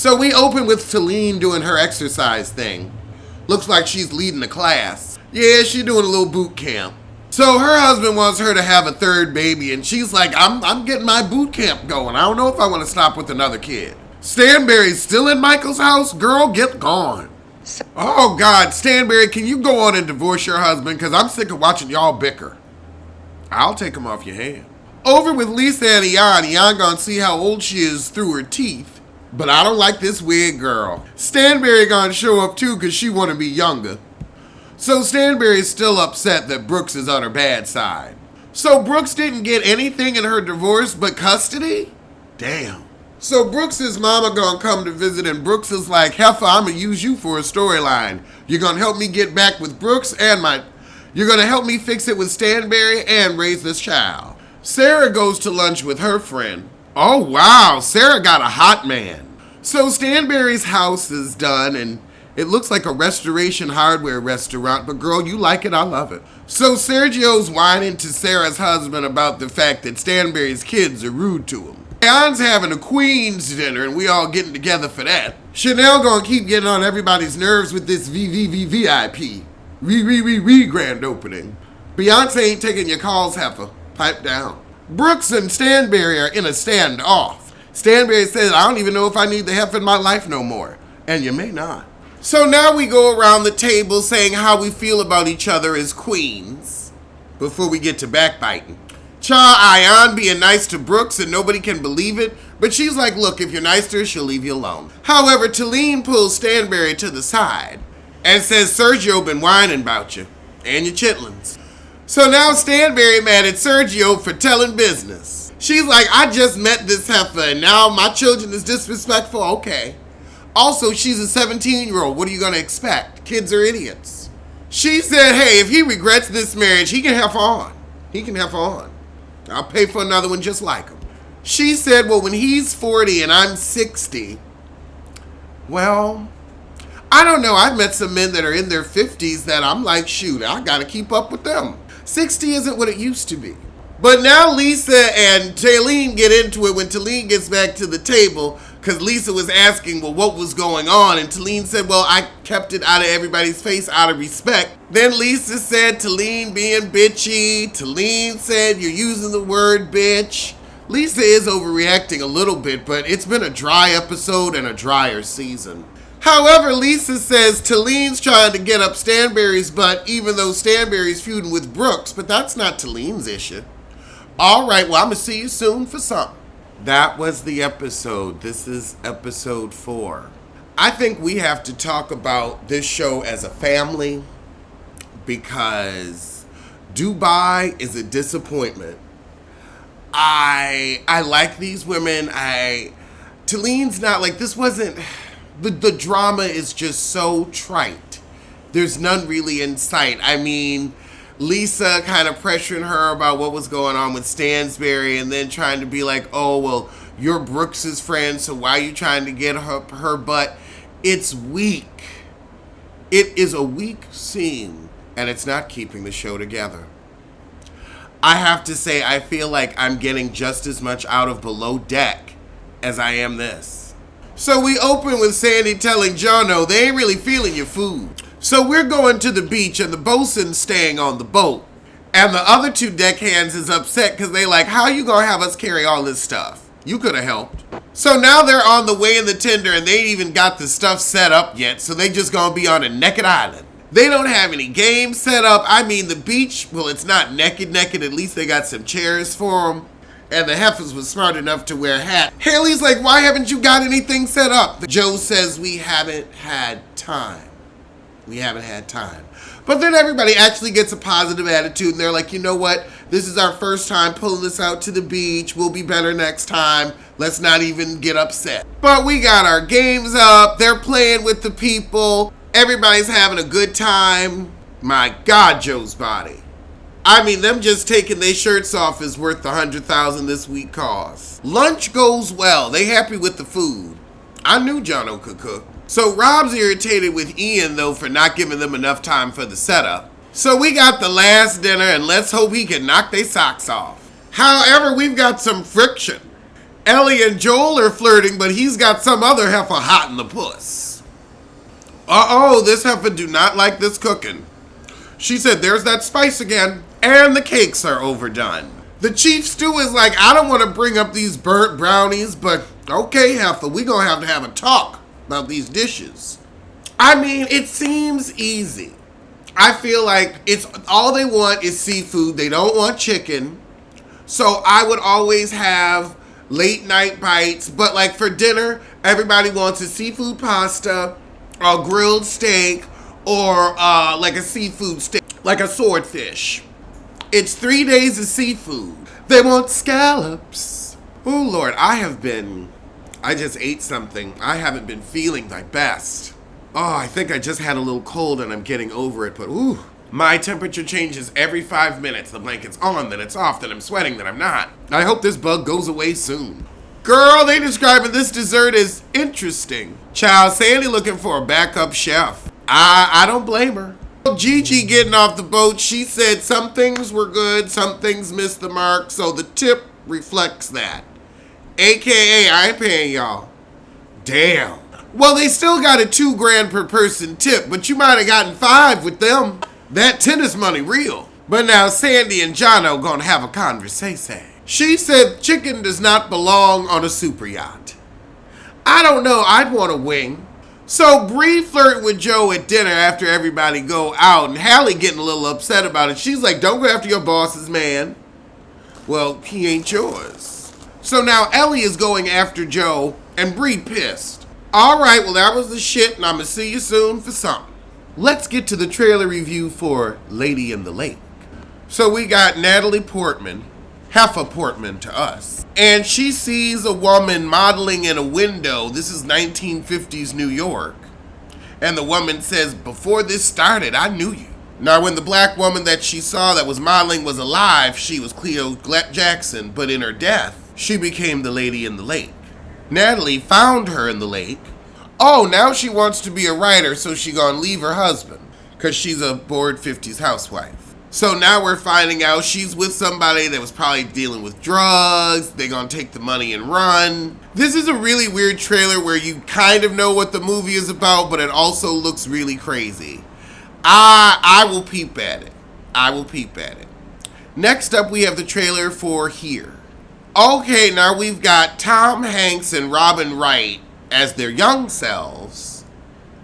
So we open with Talene doing her exercise thing. Looks like she's leading a class. Yeah, she's doing a little boot camp. So her husband wants her to have a third baby, and she's like, I'm getting my boot camp going. I don't know if I want to stop with another kid. Stanberry's still in Michael's house? Girl, get gone. Oh, God, Stanberry, can you go on and divorce your husband? Because I'm sick of watching y'all bicker. I'll take him off your hand. Over with Lisa and Ian. Ian gonna see how old she is through her teeth. But I don't like this weird girl. Stanberry gonna show up too because she want to be younger. So Stanberry's still upset that Brooks is on her bad side. So Brooks didn't get anything in her divorce but custody? Damn. So Brooks's mama gonna come to visit, and Brooks is like, Heifer, I'm gonna use you for a storyline. You're gonna help me get back with Brooks and you're gonna help me fix it with Stanberry and raise this child. Sarah goes to lunch with her friend. Oh wow, Sarah got a hot man. So Stanberry's house is done, and it looks like a restoration hardware restaurant, but girl, you like it, I love it. So Sergio's whining to Sarah's husband about the fact that Stanberry's kids are rude to him. Jan's having a Queen's dinner, and we all getting together for that. Chanel gonna keep getting on everybody's nerves with this VVVVIP. Grand opening. Beyonce ain't taking your calls, Heifer. Pipe down. Brooks and Stanberry are in a standoff. Stanberry says, I don't even know if I need the Heifer in my life no more. And you may not. So now we go around the table saying how we feel about each other as queens before we get to backbiting. Ian being nice to Brooks and nobody can believe it, but she's like, look, if you're nice to her, she'll leave you alone. However, Talene pulls Stanberry to the side and says, Sergio been whining about you and your chitlins. So now Stanberry mad at Sergio for telling business. She's like, I just met this heifer and now my children is disrespectful? Okay. Also, she's a 17-year-old. What are you going to expect? Kids are idiots. She said, hey, if he regrets this marriage, he can have on. He can have on. I'll pay for another one just like him. She said, well, when he's 40 and I'm 60, well, I don't know. I've met some men that are in their 50s that I'm like, shoot, I got to keep up with them. 60 isn't what it used to be. But now Lisa and Talene get into it when Talene gets back to the table because Lisa was asking, well, what was going on? And Talene said, well, I kept it out of everybody's face out of respect. Then Lisa said, Talene being bitchy. Talene said, you're using the word bitch. Lisa is overreacting a little bit, but it's been a dry episode and a drier season. However, Lisa says Talene's trying to get up Stanberry's butt, even though Stanberry's feuding with Brooks, but that's not Talene's issue. All right, well, I'm going to see you soon for something. That was the episode. This is episode 4. I think we have to talk about this show as a family because Dubai is a disappointment. I like these women. Talene's not like, this wasn't, the drama is just so trite. There's none really in sight. I mean, Lisa kind of pressuring her about what was going on with Stansberry and then trying to be like, oh, well, you're Brooks's friend, so why are you trying to get her butt? It's weak. It is a weak scene, and it's not keeping the show together. I have to say, I feel like I'm getting just as much out of Below Deck as I am this. So we open with Sandy telling Jono they ain't really feeling your food. So we're going to the beach and the bosun's staying on the boat. And the other 2 deckhands is upset because they like, how you gonna have us carry all this stuff? You could have helped. So now they're on the way in the tender and they ain't even got the stuff set up yet. So they just gonna be on a naked island. They don't have any games set up. I mean, the beach, well, it's not naked. At least they got some chairs for them. And the heifers was smart enough to wear hats. Haley's like, why haven't you got anything set up? Joe says, we haven't had time. We haven't had time. But then everybody actually gets a positive attitude and they're like, you know what? This is our first time pulling this out to the beach. We'll be better next time. Let's not even get upset. But we got our games up. They're playing with the people. Everybody's having a good time. My God, Joe's body. I mean, them just taking their shirts off is worth the $100,000 this week cost. Lunch goes well. They happy with the food. I knew Jono could cook. So Rob's irritated with Ian, though, for not giving them enough time for the setup. So we got the last dinner, and let's hope he can knock their socks off. However, we've got some friction. Ellie and Joel are flirting, but he's got some other heifer hot in the puss. Uh-oh, this heifer do not like this cooking. She said, there's that spice again. And the cakes are overdone. The chief stew is like, I don't want to bring up these burnt brownies, but okay, heifer, we gonna have a talk about these dishes. I mean, it seems easy. I feel like it's all they want is seafood. They don't want chicken. So I would always have late night bites, but like for dinner, everybody wants a seafood pasta, a grilled steak, or like a seafood steak, like a swordfish. It's 3 days of seafood. They want scallops. Oh Lord, I just ate something. I haven't been feeling my best. Oh, I think I just had a little cold and I'm getting over it, but ooh. My temperature changes every 5 minutes. The blanket's on, then it's off, then I'm sweating, then I'm not. I hope this bug goes away soon. Girl, they describing this dessert as interesting. Child, Sandy looking for a backup chef. I don't blame her. Gigi getting off the boat, she said some things were good, some things missed the mark, so the tip reflects that. AKA, I ain't paying y'all. Damn. Well, they still got a $2,000 per person tip, but you might have gotten 5 with them. That tennis money real. But now Sandy and Jono gonna have a conversation. She said chicken does not belong on a super yacht. I don't know, I'd want a wing. So Bree flirting with Joe at dinner after everybody go out, and Hallie getting a little upset about it. She's like, don't go after your boss's man. Well, he ain't yours. So now Ellie is going after Joe, and Bree pissed. All right, well that was the shit, and I'm gonna see you soon for something. Let's get to the trailer review for Lady in the Lake. So we got Natalie Portman, Heffa Portman to us, and she sees a woman modeling in a window. This is 1950s New York. And the woman says, before this started, I knew you. Now, when the black woman that she saw that was modeling was alive, she was Cleo Jackson, but in her death, she became the Lady in the Lake. Natalie found her in the lake. Oh, now she wants to be a writer, so she gonna leave her husband, because she's a bored 50s housewife. So now we're finding out she's with somebody that was probably dealing with drugs. They're gonna take the money and run. This is a really weird trailer where you kind of know what the movie is about, but it also looks really crazy. I will peep at it. I will peep at it. Next up, we have the trailer for Here. Okay, now we've got Tom Hanks and Robin Wright as their young selves,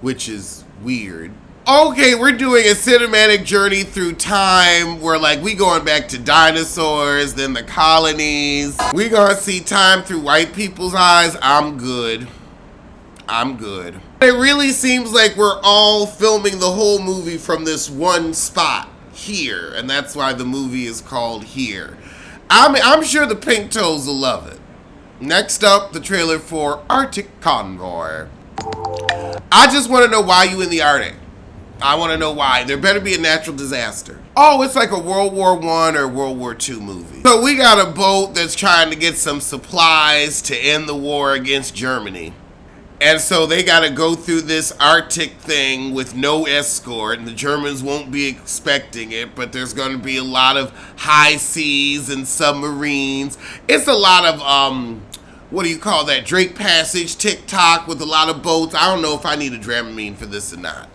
which is weird. Okay, we're doing a cinematic journey through time where like we going back to dinosaurs, then the colonies. We gonna see time through white people's eyes. I'm good. I'm good. It really seems like we're all filming the whole movie from this one spot here, and that's why the movie is called Here. I'm sure the Pink Toes will love it. Next up, the trailer for Arctic Convoy. I just want to know why you in the Arctic. I want to know why. There better be a natural disaster. Oh, it's like a World War I or World War II movie. So we got a boat that's trying to get some supplies to end the war against Germany. And so they got to go through this Arctic thing with no escort, and the Germans won't be expecting it, but there's going to be a lot of high seas and submarines. It's a lot of, what do you call that, Drake Passage, TikTok with a lot of boats. I don't know if I need a Dramamine for this or not.